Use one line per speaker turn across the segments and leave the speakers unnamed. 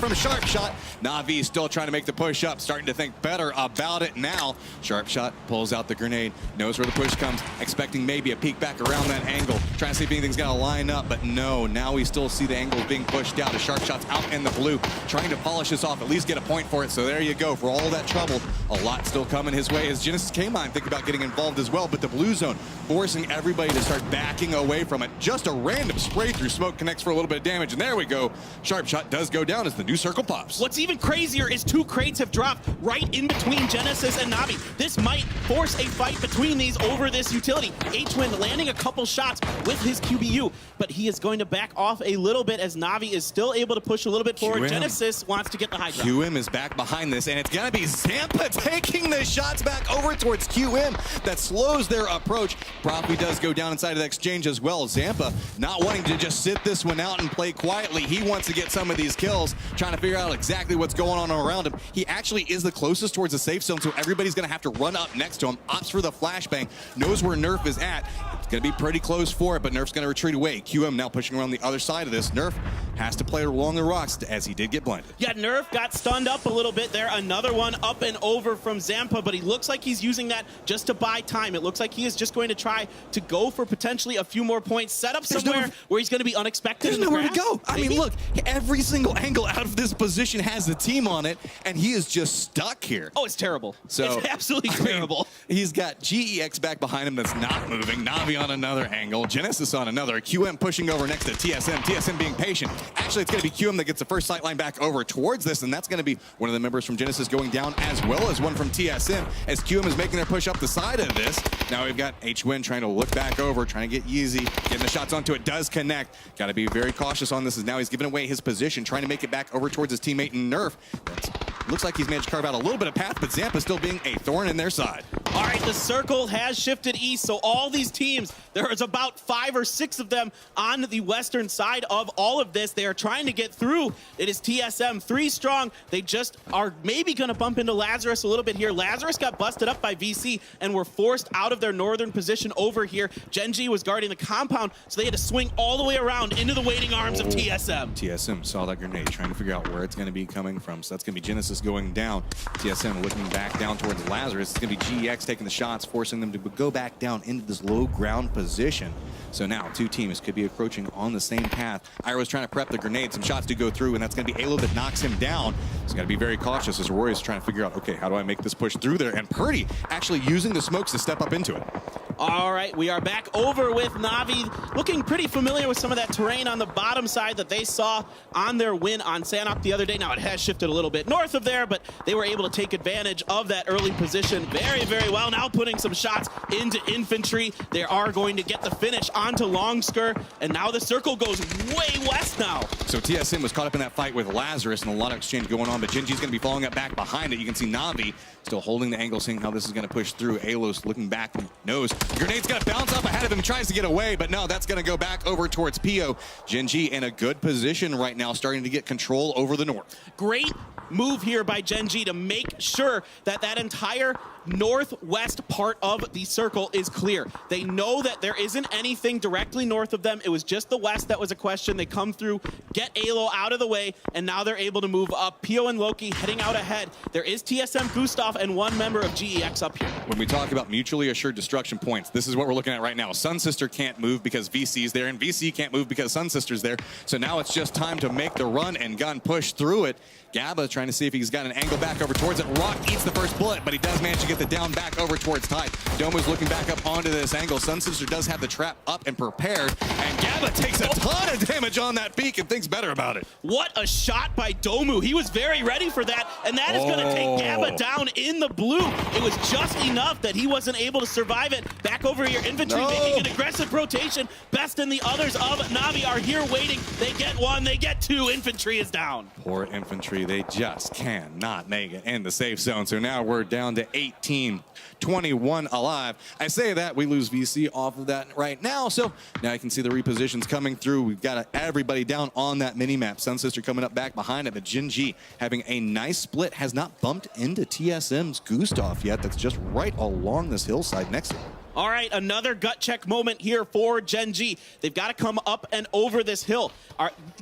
from Sharpshot. Na'Vi still trying to make the push up, starting to think better about it now. Sharpshot pulls out the grenade, knows where the push comes, expecting maybe a peek back around that angle, trying to see if anything's gonna line up, but no, now we still see the angles being pushed out as Sharpshot's out in the blue, trying to polish this off, at least get a point for it. So there you go, for all that trouble, a lot still coming his way as Genesis K-Mine think about getting involved as well, but the blue zone forcing everybody to start backing away from it. Just a random spray through smoke connects for a little bit of damage, and there we go. Sharpshot does go down as the new circle pops.
What's even crazier is 2 crates have dropped right in between Genesis and Na'Vi. This might force a fight between these over this utility. H-Wind landing a couple shots with his QBU, but he is going to back off a little bit as Na'Vi is still able to push a little bit forward. Genesis wants to get the high ground.
QM is back behind this, and it's going to be Zampa taking the shots back over towards QM. That slows their approach. Profi does go down inside of the exchange as well. Zampa not wanting to just sit this one out and play quietly. He wants to get some of these kills, trying to figure out exactly what's going on around him. He actually is the closest towards the safe zone, so everybody's going to have to run up next to him. Opts for the flashbang, knows where Nerf is at. It's going to be pretty close for it, but Nerf's going to retreat away. QM now pushing around the other side of this. Nerf has to play along the rocks as he did get blinded.
Yeah, Nerf got stunned up a little bit there. Another one up and over from Zampa, but he looks like he's using that just to buy time. It looks like he is just going to try to go for potentially a few more points, set up somewhere where he's going to be unexpected.
There's nowhere to go. I mean, look, every single angle out of this position has a team on it, and he is just stuck here.
Oh, it's terrible.
So,
it's absolutely terrible.
He's got GEX back behind him that's not moving. Na'Vi on another angle. Genesis on another. QM pushing over next to TSM. TSM being patient. Actually, it's going to be QM that gets the first sight line back over towards this, and that's going to be one of the members from Genesis going down, as well as one from TSM, as QM is making their push up the side of this. Now we've got H-Wind trying to look back over, trying to get Yeezy, getting the shots onto it, does connect. Got to be very cautious on this, as now he's giving away his position, trying to make it back over towards his teammate Nerf. Looks like he's managed to carve out a little bit of path, but Zampa still being a thorn in their side.
All right, the circle has shifted east, so all these teams, there is about 5 or 6 of them on the western side of all of this. They are trying to get through. It is TSM 3 strong. They just are maybe going to bump into Lazarus a little bit here. Lazarus got busted up by VC and were forced out of their northern position over here. Genji was guarding the compound, so they had to swing all the way around into the waiting arms of TSM.
TSM saw that grenade, trying to figure out where it's going to be coming from. So that's going to be Genesis going down. TSM looking back down towards Lazarus. It's going to be GEX taking the shots, forcing them to go back down into this low ground position. So now 2 teams could be approaching on the same path. Iroh's trying to prep the grenade. Some shots to go through, and that's going to be Alo that knocks him down. He's got to be very cautious as Roy is trying to figure out, okay, how do I make this push through there? And Purdy actually using the smokes to step up into it.
All right, we are back over with Na'Vi, looking pretty familiar with some of that terrain on the bottom side that they saw on their win on Sanhok the other day. Now, it has shifted a little bit north of there, but they were able to take advantage of that early position very, very well. Now putting some shots into infantry. They are going to get the finish onto Longsker, and now the circle goes way west now.
So TSM was caught up in that fight with Lazarus, and a lot of exchange going on, but Genji's going to be following up back behind it. You can see Na'Vi still holding the angle, seeing how this is going to push through. Alo's looking back and knows. Grenade's going to bounce up ahead of him, tries to get away, but no, that's going to go back over towards Pio. Genji in a good position right now, starting to get control over the north.
Great move here by Genji to make sure that that entire northwest part of the circle is clear. They know that there isn't anything directly north of them. It was just the west that was a question. They come through, get Alo out of the way, and now they're able to move up. Pio and Loki heading out ahead. There is TSM Gustav and 1 member of GEX up here.
When we talk about mutually assured destruction points, this is what we're looking at right now. Sun Sister can't move because VC's there, and VC can't move because Sun Sister's there. So now it's just time to make the run and gun push through it. Gabba trying to see if he's got an angle back over towards it. Rock eats the first bullet, but he does manage to get the down back over towards Tide. Domo's looking back up onto this angle. Sun Sister does have the trap up and prepared, and Gabba takes a ton of damage on that peak and thinks better about it.
What a shot by Domu. He was very ready for that, and that is going to take Gabba down in the blue. It was just enough that he wasn't able to survive it. Back over here, infantry making an aggressive rotation. Best and the others of Na'Vi are here waiting. They get 1, they get 2. Infantry is down.
Poor infantry. They just cannot make it in the safe zone. So now we're down to 18-21 alive. I say that, we lose VC off of that right now. So now you can see the repositions coming through. We've got everybody down on that mini-map. Sun Sister coming up back behind it, but Genji having a nice split, has not bumped into TSM's Gustav yet. That's just right along this hillside next to him.
All right, another gut check moment here for Gen G. They've got to come up and over this hill.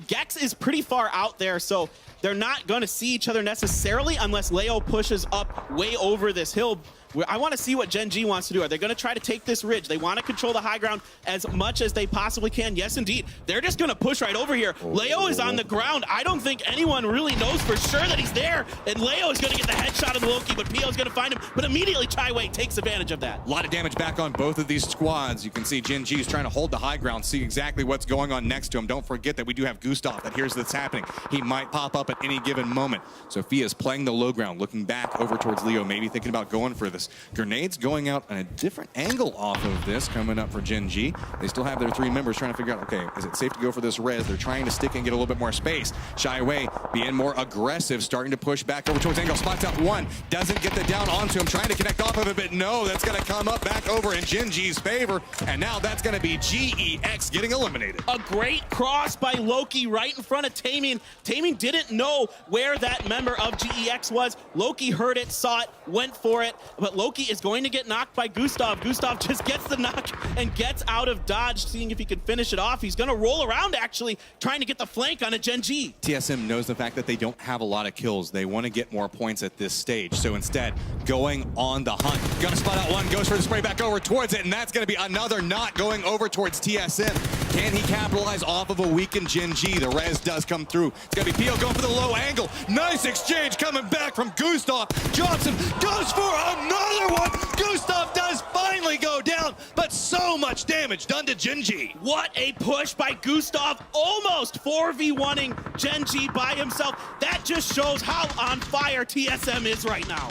Gex is pretty far out there, so they're not going to see each other necessarily unless Leo pushes up way over this hill. I want to see what Gen G wants to do. Are they going to try to take this ridge? They want to control the high ground as much as they possibly can. Yes, indeed. They're just going to push right over here. Leo is on the ground. I don't think anyone really knows for sure that he's there. And Leo is going to get the headshot of the Loki, but Pio is going to find him. But immediately, Chaiwei takes advantage of that.
A lot of damage back on both of these squads. You can see Gen G is trying to hold the high ground, see exactly what's going on next to him. Don't forget that we do have Gustav that hears that's happening. He might pop up at any given moment. Sophia's playing the low ground, looking back over towards Leo, maybe thinking about going for this. Grenades going out on a different angle off of this coming up for Gen G. They still have their 3 members trying to figure out, okay, is it safe to go for this res? They're trying to stick and get a little bit more space. Chaiwei being more aggressive, starting to push back over towards angle. Spots out one, doesn't get the down onto him, trying to connect off of it, but no, that's going to come up back over in Gen G's favor, and now that's going to be GEX getting eliminated.
A great cross by Loki right in front of Taming. Taming didn't know where that member of GEX was. Loki heard it, saw it, went for it, but Loki is going to get knocked by Gustav. Gustav just gets the knock and gets out of dodge, seeing if he can finish it off. He's going to roll around, actually, trying to get the flank on a Gen G.
TSM knows the fact that they don't have a lot of kills. They want to get more points at this stage. So instead, going on the hunt. Gonna spot out one, goes for the spray back over towards it, and that's going to be another knot going over towards TSM. Can he capitalize off of a weakened Gen G? The res does come through. It's going to be Pio going for the low angle. Nice exchange coming back from Gustav. Drops him, goes for another one. Gustav does finally go down, but so much damage done to Gen G.
What a push by Gustav, almost 4v1ing Gen G by himself. That just shows how on fire TSM is right now.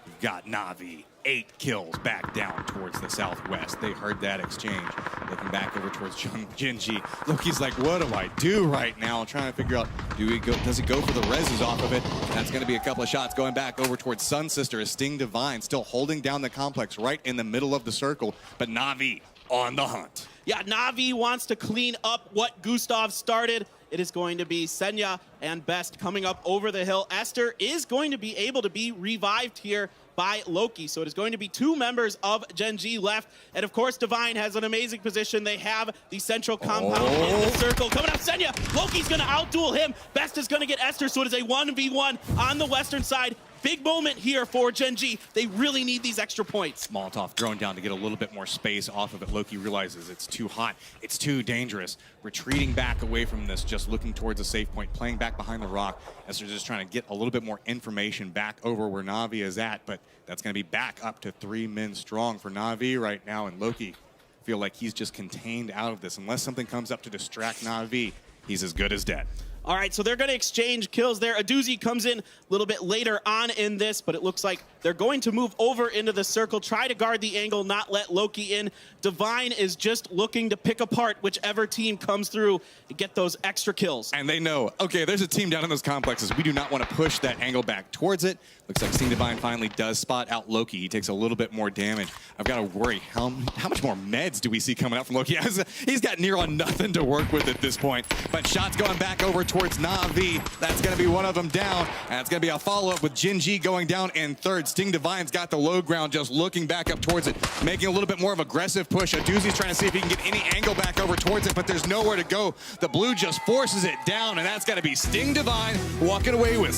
We've got Na'Vi, 8 kills back down towards the southwest. They heard that exchange. Looking back over towards Gen G. Loki's like, what do I do right now? Trying to figure out, does he go for the reses off of it? That's going to be a couple of shots going back over towards Sun Sister as stingdivine still holding down the complex right in the middle of the circle, but Na'Vi on the hunt.
Yeah, Na'Vi wants to clean up what Gustav started. It is going to be Senya and Best coming up over the hill. Esther is going to be able to be revived here by Loki. So it is going to be 2 members of Gen G left. And of course, Divine has an amazing position. They have the central compound in the circle. Coming up, Senya. Loki's going to outduel him. Best is going to get Esther. So it is a 1v1 on the western side. Big moment here for Gen G. They really need these extra points.
Molotov thrown down to get a little bit more space off of it. Loki realizes it's too hot. It's too dangerous. Retreating back away from this, just looking towards a safe point, playing back behind the rock. As they're just trying to get a little bit more information back over where Na'Vi is at. But that's going to be back up to 3 men strong for Na'Vi right now. And Loki feel like he's just contained out of this. Unless something comes up to distract Na'Vi, he's as good as dead.
All right, so they're going to exchange kills there. Aduzi comes in a little bit later on in this, but it looks like they're going to move over into the circle, try to guard the angle, not let Loki in. Divine is just looking to pick apart whichever team comes through and get those extra kills.
And they know, okay, there's a team down in those complexes. We do not want to push that angle back towards it. Looks like stingdivine finally does spot out Loki. He takes a little bit more damage. I've got to worry, how much more meds do we see coming out from Loki? He's got near on nothing to work with at this point. But shots going back over towards Na'Vi. That's going to be one of them down. And it's going to be a follow-up with Gen G going down in third. Stingdivine's got the low ground, just looking back up towards it, making a little bit more of aggressive push. Aduzi's trying to see if he can get any angle back over towards it, but there's nowhere to go. The blue just forces it down, and that's got to be stingdivine walking away with